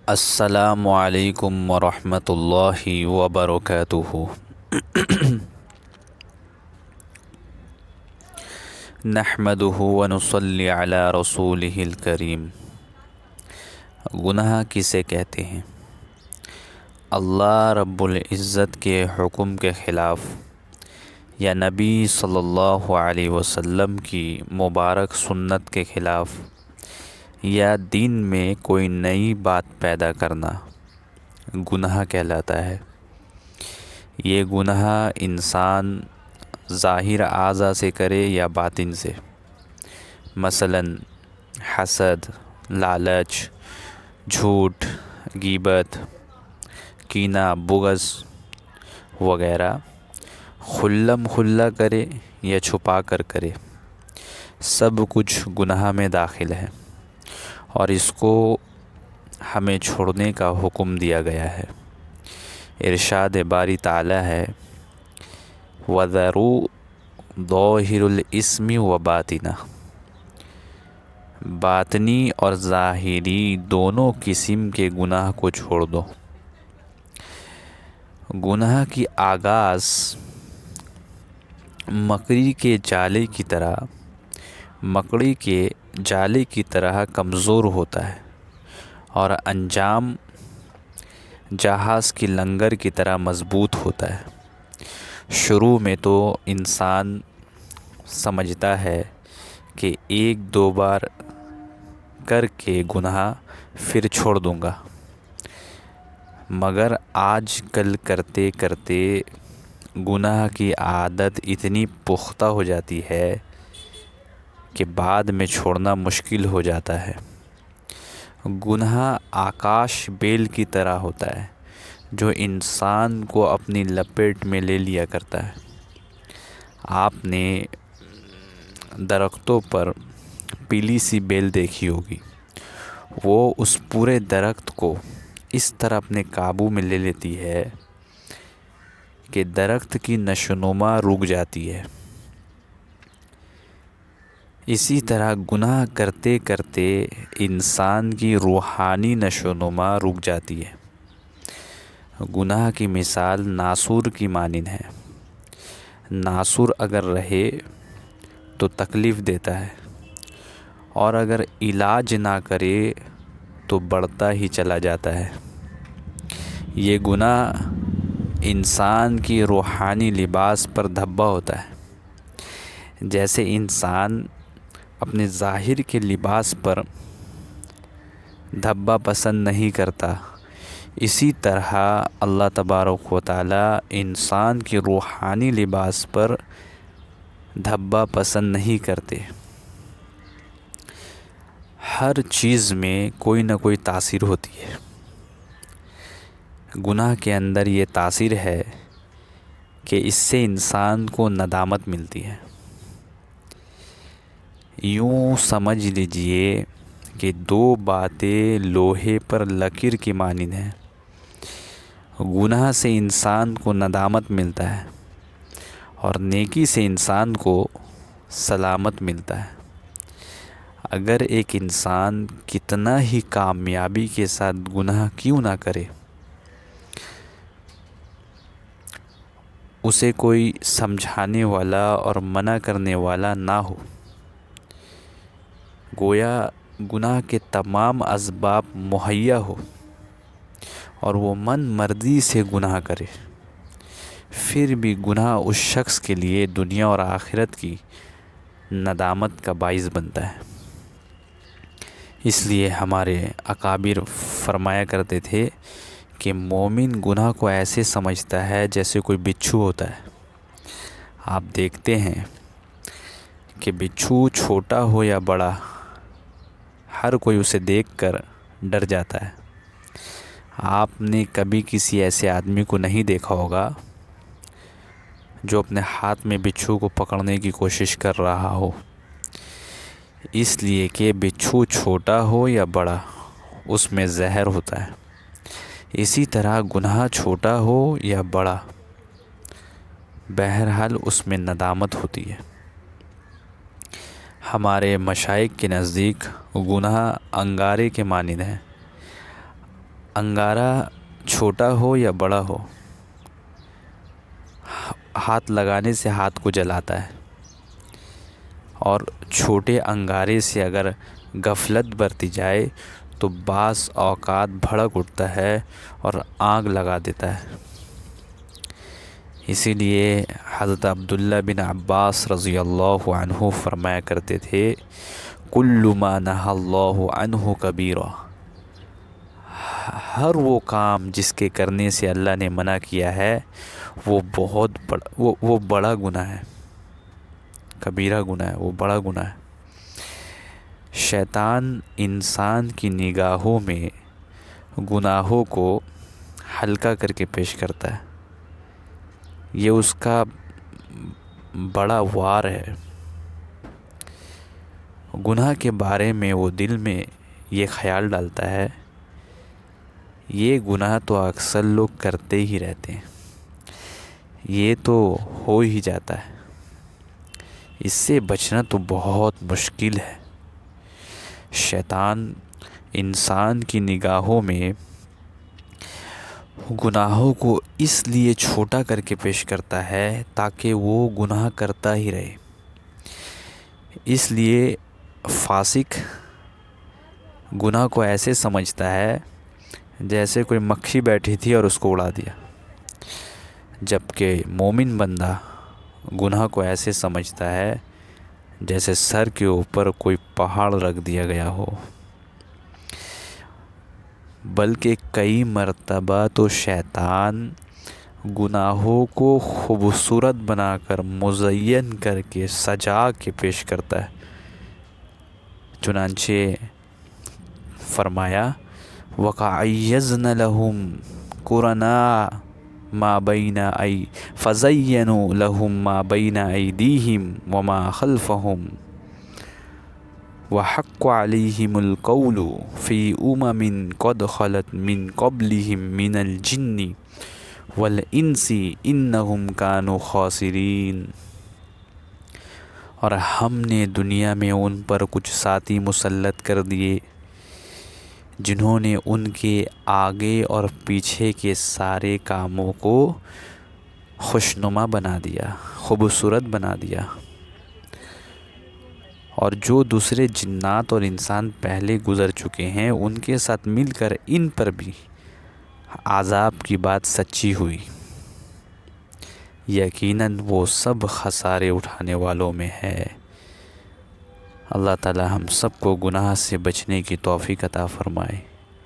السلام علیکم ورحمۃ اللہ وبرکاتہ۔ نحمدہ ونصلی علی رسولہ الکریم۔ گناہ کسے کہتے ہیں؟ اللہ رب العزت کے حکم کے خلاف یا نبی صلی اللہ علیہ وسلم کی مبارک سنت کے خلاف یا دین میں کوئی نئی بات پیدا کرنا گناہ کہلاتا ہے۔ یہ گناہ انسان ظاہر اعضاء سے کرے یا باطن سے، مثلاً حسد، لالچ، جھوٹ، غیبت، کینہ، بغض وغیرہ، خلم کھلا کرے یا چھپا کر کرے، سب کچھ گناہ میں داخل ہے اور اس کو ہمیں چھوڑنے کا حکم دیا گیا ہے۔ ارشاد باری تعالی ہے، وَذَرُوا ظَاهِرَ الْإِثْمِ وَبَاطِنَهُ، باطنی اور ظاہری دونوں قسم کے گناہ کو چھوڑ دو۔ گناہ کی آغاز مکڑی کے جالے کی طرح کمزور ہوتا ہے اور انجام جہاز کی لنگر کی طرح مضبوط ہوتا ہے۔ شروع میں تو انسان سمجھتا ہے کہ ایک دو بار کر کے گناہ پھر چھوڑ دوں گا، مگر آج کل کرتے کرتے گناہ کی عادت اتنی پختہ ہو جاتی ہے کہ بعد میں چھوڑنا مشکل ہو جاتا ہے۔ گناہ آکاش بیل کی طرح ہوتا ہے جو انسان کو اپنی لپیٹ میں لے لیا کرتا ہے۔ آپ نے درختوں پر پیلی سی بیل دیکھی ہوگی، وہ اس پورے درخت کو اس طرح اپنے قابو میں لے لیتی ہے کہ درخت کی نشو و نما رک جاتی ہے۔ اسی طرح گناہ کرتے کرتے انسان کی روحانی نشو و نما رک جاتی ہے۔ گناہ کی مثال ناسور کی مانند ہے۔ ناسور اگر رہے تو تکلیف دیتا ہے اور اگر علاج نہ کرے تو بڑھتا ہی چلا جاتا ہے۔ یہ گناہ انسان کی روحانی لباس پر دھبا ہوتا ہے۔ جیسے انسان اپنے ظاہر کے لباس پر دھبا پسند نہیں کرتا، اسی طرح اللہ تبارک و تعالی انسان کی روحانی لباس پر دھبا پسند نہیں کرتے۔ ہر چیز میں کوئی نہ کوئی تاثیر ہوتی ہے۔ گناہ کے اندر یہ تاثیر ہے کہ اس سے انسان کو ندامت ملتی ہے۔ یوں سمجھ لیجئے کہ دو باتیں لوہے پر لکیر کی مانند ہیں۔ گناہ سے انسان کو ندامت ملتا ہے اور نیکی سے انسان کو سلامت ملتا ہے۔ اگر ایک انسان کتنا ہی کامیابی کے ساتھ گناہ کیوں نہ کرے، اسے کوئی سمجھانے والا اور منع کرنے والا نہ ہو، گویا گناہ کے تمام اسباب مہیا ہو اور وہ من مرضی سے گناہ کرے، پھر بھی گناہ اس شخص کے لیے دنیا اور آخرت کی ندامت کا باعث بنتا ہے۔ اس لیے ہمارے اکابر فرمایا کرتے تھے کہ مومن گناہ کو ایسے سمجھتا ہے جیسے کوئی بچھو ہوتا ہے۔ آپ دیکھتے ہیں کہ بچھو چھوٹا ہو یا بڑا، ہر کوئی اسے دیکھ کر ڈر جاتا ہے۔ آپ نے کبھی کسی ایسے آدمی کو نہیں دیکھا ہوگا جو اپنے ہاتھ میں بچھو کو پکڑنے کی کوشش کر رہا ہو، اس لیے کہ بچھو چھوٹا ہو یا بڑا اس میں زہر ہوتا ہے۔ اسی طرح گناہ چھوٹا ہو یا بڑا، بہرحال اس میں ندامت ہوتی ہے۔ ہمارے مشائخ کے نزدیک گناہ انگارے کے مانند ہے۔ انگارہ چھوٹا ہو یا بڑا ہو، ہاتھ لگانے سے ہاتھ کو جلاتا ہے، اور چھوٹے انگارے سے اگر غفلت برتی جائے تو بعض اوقات بھڑک اٹھتا ہے اور آگ لگا دیتا ہے۔ اسی لیے حضرت عبداللہ بن عباس رضی اللہ عنہ فرمایا کرتے تھے، کل ما نہی اللہ عنہ کبیرہ، ہر وہ کام جس کے کرنے سے اللہ نے منع کیا ہے وہ بہت بڑا وہ بڑا گناہ ہے، کبیرہ گناہ ہے، وہ بڑا گناہ ہے۔ شیطان انسان کی نگاہوں میں گناہوں کو ہلکا کر کے پیش کرتا ہے، یہ اس کا بڑا وار ہے۔ گناہ کے بارے میں وہ دل میں یہ خیال ڈالتا ہے، یہ گناہ تو اکثر لوگ کرتے ہی رہتے ہیں، یہ تو ہو ہی جاتا ہے، اس سے بچنا تو بہت مشکل ہے۔ شیطان انسان کی نگاہوں میں گناہوں کو اس لیے چھوٹا کر کے پیش کرتا ہے تاکہ وہ گناہ کرتا ہی رہے۔ اس لیے فاسق گناہ کو ایسے سمجھتا ہے جیسے کوئی مکھی بیٹھی تھی اور اس کو اڑا دیا، جبکہ مومن بندہ گناہ کو ایسے سمجھتا ہے جیسے سر کے اوپر کوئی پہاڑ رکھ دیا گیا ہو۔ بلکہ کئی مرتبہ تو شیطان گناہوں کو خوبصورت بنا کر، مزین کر کے، سجا کے پیش کرتا ہے۔ چنانچہ فرمایا، وَقَعَيَّزْنَ لَهُمْ قُرَنَاءَ مَا بَيْنَ فَزَيَّنُوا لَهُمْ مَا بَيْنَ أَيْدِيهِمْ وَمَا خَلْفَهُمْ وَحَقَّ عَلَيْهِمُ الْقَوْلُ فِي أُمَمٍ قَدْ خَلَتْ مِنْ قَبْلِهِمْ مِنَ الْجِنِّ وَالْإِنسِ إِنَّهُمْ كَانُوا خَاسِرِينَ، اور ہم نے دنیا میں ان پر کچھ ساتھی مسلط کر دیے جنہوں نے ان کے آگے اور پیچھے کے سارے کاموں کو خوشنما بنا دیا، خوبصورت بنا دیا، اور جو دوسرے جنات اور انسان پہلے گزر چکے ہیں ان کے ساتھ مل کر ان پر بھی عذاب کی بات سچی ہوئی۔ یقیناً وہ سب خسارے اٹھانے والوں میں ہے۔ اللہ تعالی ہم سب کو گناہ سے بچنے کی توفیق عطا فرمائے۔